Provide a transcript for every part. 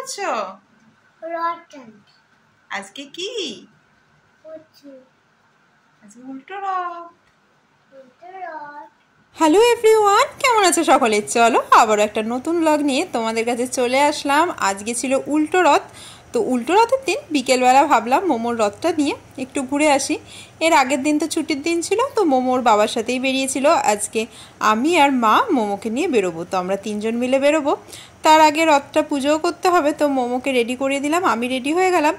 করছো? আজকে কি? আজকে উল্টো রথ। হ্যালো এভরিওয়ান, কেমন আছো সকলে? চলো আবার একটা নতুন ব্লগ নিয়ে তোমাদের কাছে চলে আসলাম। আজকে ছিল উল্টো রথ। তো উল্টো রথের দিন বিকেলবেলা ভাবলাম মোমোর রথটা নিয়ে একটু ঘুরে আসি। এর আগের দিন তো ছুটির দিন ছিল, তো মোমোর বাবার সাথেই বেরিয়েছিল। আজকে আমি আর মা মোমোকে নিয়ে বেরোবো, তো আমরা তিনজন মিলে বেরোবো। তার আগে রথটা পুজোও করতে হবে, তো মোমোকে রেডি করিয়ে দিলাম, আমি রেডি হয়ে গেলাম।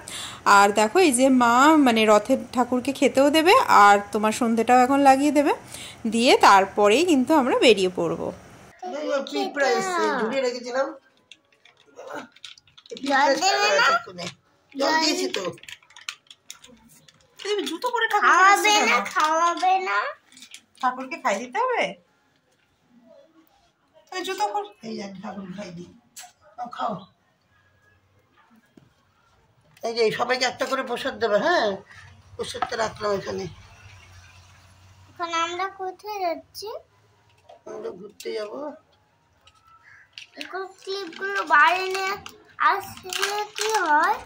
আর দেখো এই যে মা মানে রথের ঠাকুরকে খেতেও দেবে আর তোমার সন্ধ্যেটাও এখন লাগিয়ে দেবে, দিয়ে তারপরেই কিন্তু আমরা বেরিয়ে পড়বো। জুতো পরে ঠাকুরকে খাই দিতে হবে। জুতো পরে ঠাকুর খাই দিই, খাও। এই যে সবাইকে একটা করে প্রসাদ দেবে। হ্যাঁ, প্রসাদটা রাখলাম এখানে। এখন আমরা কোথায় যাচ্ছি? আমরা ঘুরতে যাব। এখন ক্লিপগুলো বাইরে নিয়ে আসলে কি হয়,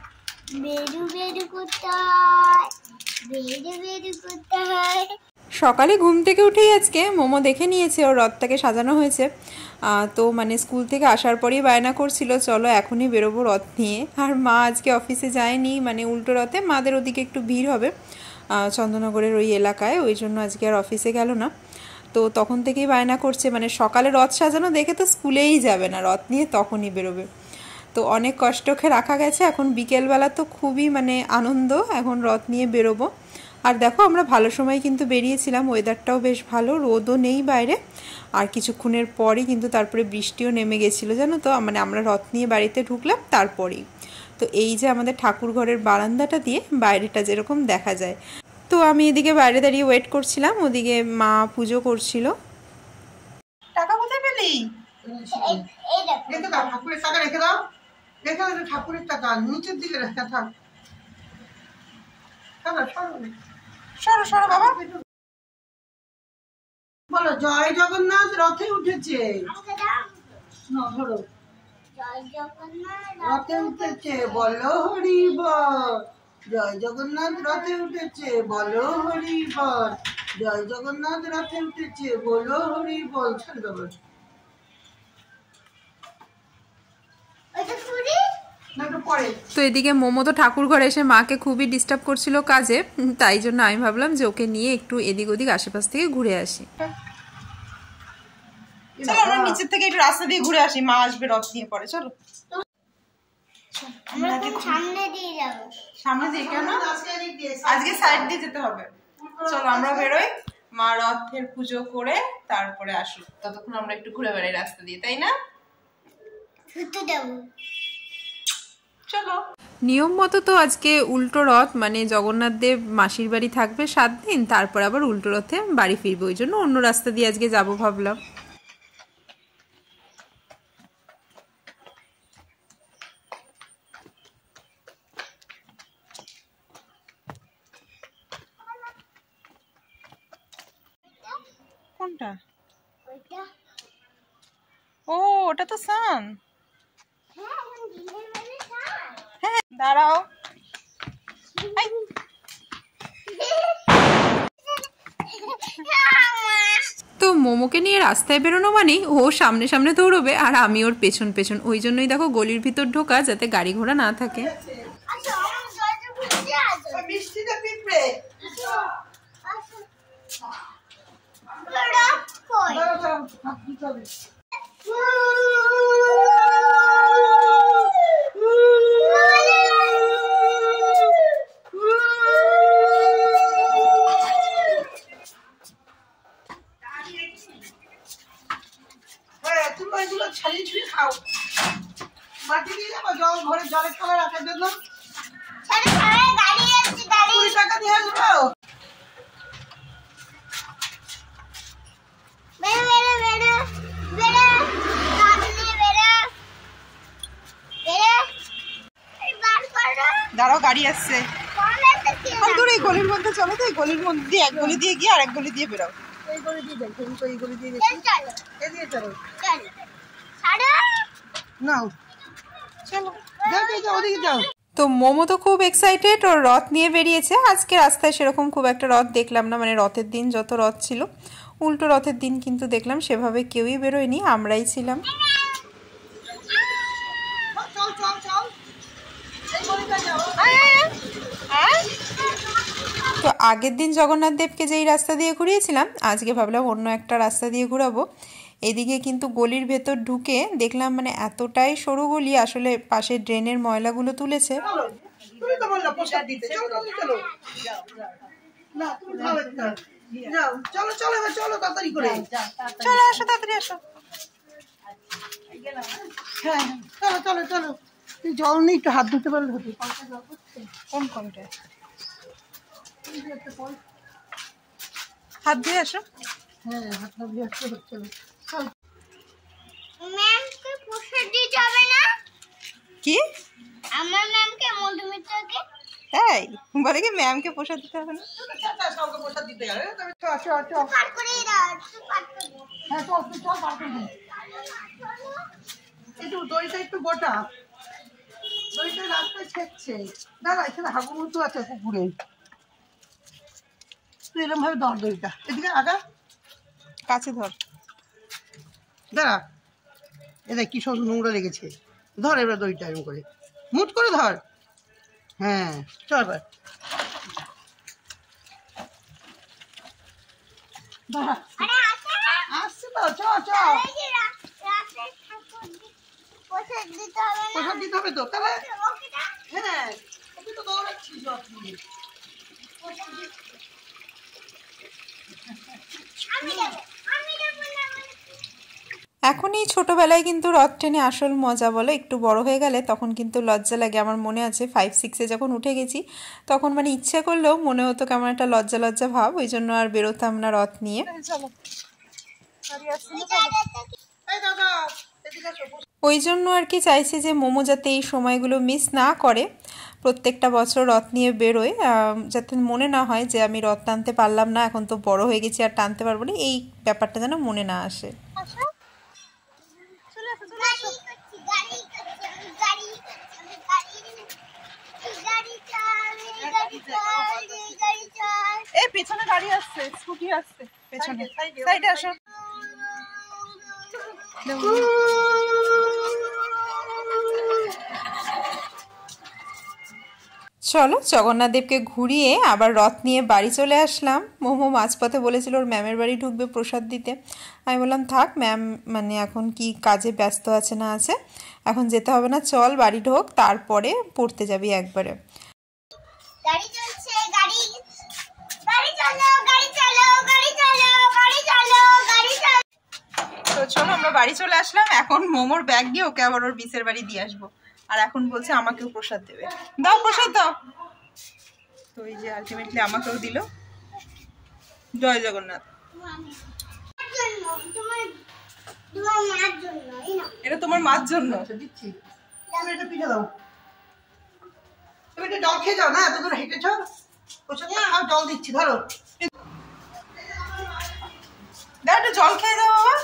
বেরু বেরু করতে হয়, বেরু বেরু করতে হয়। সকালে ঘুম থেকে উঠেই আজকে মোমো দেখে নিয়েছে ওর রথটাকে সাজানো হয়েছে। তো মানে স্কুল থেকে আসার পরেই বায়না করছিল চলো এখনই বেরোবো রথ নিয়ে। আর মা আজকে অফিসে যায়নি, মানে উল্টো রথে মাদের ওদিকে একটু ভিড় হবে চন্দননগরের ওই এলাকায়, ওই জন্য আজকে আর অফিসে গেল না। তো তখন থেকেই বায়না করছে, মানে সকালে রথ সাজানো দেখে তো স্কুলেই যাবে না, রথ নিয়ে তখনই বেরোবে। তো অনেক কষ্টকে রাখা গেছে, এখন বিকেলবেলা তো খুবই মানে আনন্দ, এখন রথ নিয়ে বেরোবো। আর দেখো আমরা ভালো সময় কিন্তু বেরিয়েছিলাম, ওয়েদারটাও বেশ ভালো, রোদও নেই বাইরে। আর কিছুক্ষণের পরই কিন্তু তারপরে বৃষ্টিও নেমে গেছিলো জানো তো, মানে আমরা রথ নিয়ে বাড়িতে ঢুকলাম তারপরেই। তো এই যে আমাদের ঠাকুর ঘরের বারান্দাটা দিয়ে বাইরেটা যেরকম দেখা যায়। তো আমি এদিকে বাইরে দাঁড়িয়ে ওয়েট করছিলাম, ওদিকে মা পুজো করছিল। টাকা কোথায় পেলি? রেখে দাও, ঠাকুরের টাকা রেখে দাও, রেখে দাও, ঠাকুরের টাকা নিচের দিকে রেখে থাক। সরো সরো বাবা। বলো জয় জগন্নাথ রথে উঠেছে, রথে উঠেছে বলো হরি বল, জয় জগন্নাথ রথে উঠেছে বলো হরি বল, জয় জগন্নাথ রথে উঠেছে বলো হরি বল। ছেড়ে দেবো। তো এদিকে মোমো তো ঠাকুর ঘরে এসে মাকে খুবই ডিস্টার্ব করছিল কাজে, তাই জন্য আমি ভাবলাম যে ওকে নিয়ে একটু এদিক ওদিক আশেপাশ থেকে ঘুরে আসি। চলো আমরা নিচের থেকে একটু রাস্তা দিয়ে ঘুরে আসি, মা আসবে রথ নিয়ে পরে। চলো সামনে দিয়ে যাবো। সামনে দিয়ে কেন? আজকে সাইড দিয়ে যেতে হবে। চলো আমরা বেরোই, মা রথের পুজো করে তারপরে আসুক, ততক্ষণ আমরা একটু ঘুরে বেড়াই রাস্তা দিয়ে, তাই না? চলো। নিয়ম মতো তো আজকে উল্টো রথ, মানে জগন্নাথ দেব মাসির বাড়ি থাকবে 7 দিন, তারপর আবার উল্টো রথে বাড়ি ফিরবে, ওই জন্য অন্য রাস্তা দিয়ে আজকে যাবো ভাবলাম। কোনটা? ও ওটা তো সান। হ্যাঁ দাঁড়াও। তো মোমোকে নিয়ে রাস্তায় বেরোনো মানেই ও সামনে সামনে দৌড়বে আর আমি ওর পেছন পেছন, ওই জন্যই দেখো গলির ভিতর ঢোকা যাতে গাড়ি ঘোড়া না থাকে। ছাড়িয়ে ছুঁয়ে খাও, মাটি দিয়ে যাবো জল ঘরে জলের তলায় রাখার জন্য। টাকা দিয়ে আসবো। দাঁড়াও গাড়ি আসছে, এই গলির মধ্যে চলো, তো এই গলির মধ্যে দিয়ে এক গলি দিয়ে গিয়ে আরেক গলি দিয়ে বেরোও। এই গলি দিয়ে যাই, তুমি তো এই গলি দিয়ে গেছি, এই দিয়ে চলো নাও। তো মোমো তো খুব এক্সাইটেড, ওর রথ নিয়ে বেরিয়েছে। আজকে রাস্তায় সেরকম খুব একটা রথ দেখলাম না, মানে রথের দিন যত রথ ছিল, উল্টো রথের দিন কিন্তু দেখলাম সেভাবে কেউই বেরোয়নি, আমরাই ছিলাম। তো আগের দিন জগন্নাথ দেবকে যেই রাস্তা দিয়ে ঘুরিয়েছিলাম, আজকে ভাবলাম অন্য একটা রাস্তা দিয়ে ঘুরাবো। এদিকে কিন্তু গলির ভেতর ঢুকে দেখলাম মানে এতটাই সরু গলি, আসলে পাশে ড্রেনের ময়লাগুলো তুলেছে। জল নেই, একটু হাত ধুতে পারলে হতো। কোন কোনটা হাত ধুয়ে আসো। হ্যাঁ, হাত ধুয়ে আসতে হচ্ছে। ম্যামকে প্রসাদ দিতে হবে না? কি? আমার ম্যামকে মধুমিতাকে তাই বলে কি ম্যামকে প্রসাদ দিতে হবে না? সবকে প্রসাদ দিতে হবে। তুমি পার করে দাও, পার করে দাও। হ্যাঁ, চল পার করে দে। একটু দইটা একটু গোটা, দইটা রাস্তায় ছেঁকছে। দাঁড়া, এখানে হাগু মতো আছে পুকুরে, তুই এরকম ভাবে ধর দইটা, এদিকে আগা কাছে ধর। দাঁড়া, এটা কি সব নোংরা লেগেছে, ধর এবার দইটা এরকম করে মুট করে ধর। হ্যাঁ, চল এবার দাঁড়া, আসছে তো, চ প্রসাদ দিতে হবে না? প্রসাদ দিতে হবে তো, তাহলে হ্যাঁ, তুই তো দৌড়াচ্ছিস সব নিয়ে। এখন এই ছোটোবেলায় কিন্তু রথ টেনে আসল মজা বলো, একটু বড় হয়ে গেলে তখন কিন্তু লজ্জা লাগে। আমার মনে আছে 5-6-এ যখন উঠে গেছি, তখন মানে ইচ্ছে করলেও মনে হতো কেমন একটা লজ্জা লজ্জা ভাব, ওই জন্য আর বেরোতাম না রথ নিয়ে। ওই জন্য আর কি চাইছি যে মোমো যাতে এই সময়গুলো মিস না করে, প্রত্যেকটা বছর রথ নিয়ে বেরোয়, যাতে মনে না হয় যে আমি রথ টানতে পারলাম না, এখন তো বড় হয়ে গেছি আর টানতে পারবো না, এই ব্যাপারটা যেন মনে না আসে। এই পেছনে গাড়ি আসছে, স্কুটি আসছে পেছনে, সাইডে আসো। চলো জগন্নাথ দেবকে ঘুরিয়ে আবার রথ নিয়ে বাড়ি চলে আসলাম। মোমো মাঝপথে বলেছিল ওর ম্যামের বাড়ি ঢুকবে প্রসাদ দিতে, আমি বললাম থাক, ম্যাম মানে এখন কি কাজে ব্যস্ত আছে না আছে, এখন যেতে হবে না, চল বাড়ি ঢোক, তারপরে পড়তে যাবি একবারে। গাড়ি চলছে, গাড়ি গাড়ি চলো, গাড়ি চলো, গাড়ি চলো, গাড়ি চলো, গাড়ি চলো। তো চলো আমরা বাড়ি চলে আসলাম, এখন মোমোর ব্যাগ দিয়ে ওকে আবার ওর বিসের বাড়ি দিয়ে আসবো। আর এখন বলছে আমাকেও প্রসাদ দেবে, দাও প্রসাদ দাও। তো এই যে আলটিমেটলি আমাকেও দিল। জয় জগন্নাথ। এটা তোমার মার জন্য দিচ্ছি, এটা পিঠে দাও, তুমি এটা জল খেয়ে যাও না, এত দূর হেঁটেছ, প্রসাদটা খাও, জল দিচ্ছি, ধরো দাও, একটু জল খেয়ে যাও বাবা,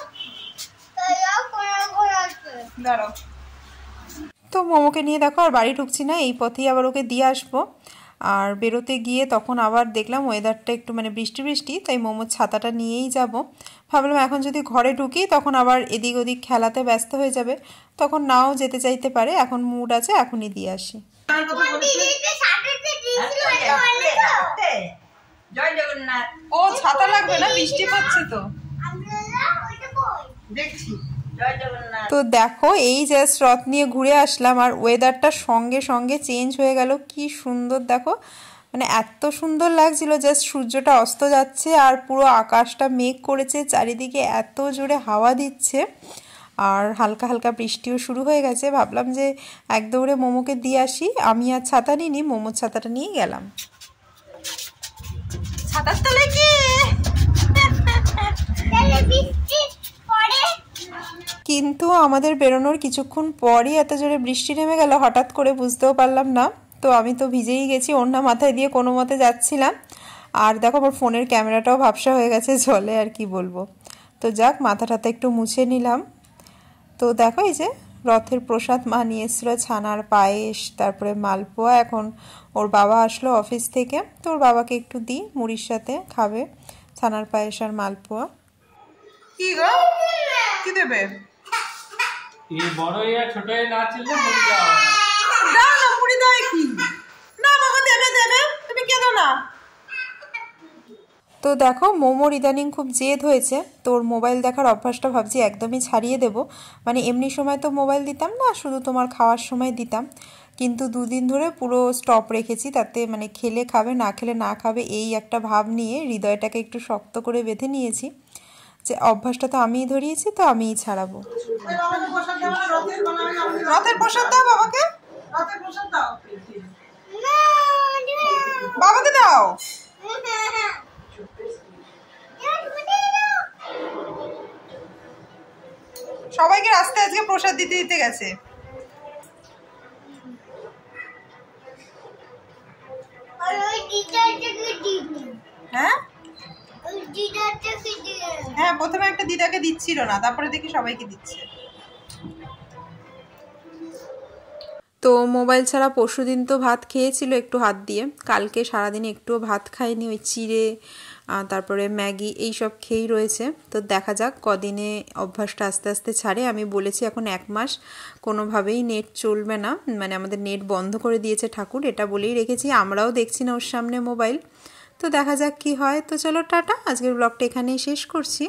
দাঁড়াও। তো মোমোকে নিয়ে দেখো আর বাড়ি ঢুকছি না, এই পথেই আবার ওকে দিয়ে আসবো। আর বেরোতে গিয়ে তখন আবার দেখলাম ওয়েদারটা একটু মানে বৃষ্টি বৃষ্টি, তাই মোমোর ছাতাটা নিয়েই যাব। ভাবলাম এখন যদি ঘরে ঢুকি তখন আবার এদিক ওদিক খেলাতে ব্যস্ত হয়ে যাবে, তখন নাও যেতে চাইতে পারে, এখন মুড আছে এখনই দিয়ে আসি। জয় জগন্নাথ। ও ছাতা লাগবে না, বৃষ্টি পড়ছে তো। দেখছি। তো দেখো এই জাস্ট রথ নিয়ে ঘুরে আসলাম আর ওয়েদারটা সঙ্গে সঙ্গে চেঞ্জ হয়ে গেল, কি সুন্দর দেখো, মানে এত সুন্দর লাগছিল, জাস্ট সূর্যটা অস্ত যাচ্ছে আর পুরো আকাশটা মেঘ করেছে, চারিদিকে এত জোরে হাওয়া দিচ্ছে আর হালকা হালকা বৃষ্টিও শুরু হয়ে গেছে। ভাবলাম যে এক দৌড়ে মোমোকে দিয়ে আসি, আমি আর ছাতা নিইনি, মোমোর ছাতাটা নিয়ে গেলাম। ছাতার তলে কি কিন্তু আমাদের বেরোনোর কিছুক্ষণ পরই এত জোরে বৃষ্টি নেমে গেল, হঠাৎ করে বুঝতেও পারলাম না। তো আমি তো ভিজেই গেছি, ওড়না মাথায় দিয়ে কোনো মতে যাচ্ছিলাম। আর দেখো আমার ফোনের ক্যামেরাটাও ভাবসা হয়ে গেছে জলে, আর কি বলবো। তো যাক, মাথাটাতে একটু মুছে নিলাম। তো দেখো এই যে রথের প্রসাদ মা নিয়ে এসেছিলো, ছানার পায়েস, তারপরে মালপোয়া। এখন ওর বাবা আসলো অফিস থেকে, তো ওর বাবাকে একটু দিই, মুড়ির সাথে খাবে ছানার পায়েস আর মালপোয়া। কি গো, কি দেবে? এই বড় ইয়া ছোট ইয়া না চিনলে মুড়ি দাও না না, মুড়ি দাও কি না বাবা, দেবে দেবে, তুমি কে দাও না। তো দেখো মোমোর ইদানিং খুব জেদ হয়েছে, তোর মোবাইল দেখার অভ্যাসটা ভাবছি একদমই ছাড়িয়ে দেব। মানে এমনি সময় তো মোবাইল দিতাম না, শুধু তোমার খাওয়ার সময় দিতাম, কিন্তু দুদিন ধরে পুরো স্টপ রেখেছি। তাতে মানে খেলে খাবে, না খেলে না খাবে, এই একটা ভাব নিয়ে হৃদয়টাকে একটু শক্ত করে বেঁধে নিয়েছি যে অভ্যাসটা তো আমিই ধরিয়েছি, তো আমিই ছাড়াবো। রথের প্রসাদ দাও বাবাকে, রথের প্রসাদ দাও বাবাকে দাও। সবাইকে রাস্তায় আজকে প্রসাদ দিতে দিতে গেছে। হ্যাঁ হ্যাঁ, প্রথমে একটা দিদাকে দিচ্ছিল না, তারপরে দেখি সবাইকে দিচ্ছে। তো মোবাইল ছাড়া পরশুদিন তো ভাত খেয়েছিল একটু হাত দিয়ে, কালকে সারাদিন একটুও ভাত খাইনি, ওই চিড়ে তারপরে ম্যাগি এইসব খেয়েই রয়েছে। তো দেখা যাক কদিনে অভ্যাসটা আস্তে আস্তে ছাড়ে। আমি বলেছি এখন 1 মাস কোনোভাবেই নেট চলবে না, মানে আমাদের নেট বন্ধ করে দিয়েছে ঠাকুর, এটা বলেই রেখেছি। আমরাও দেখছি না ওর সামনে মোবাইল। তো দেখা যাক কি হয়। তো চলো টাটা, আজকের ব্লগটা এখানেই শেষ করছি।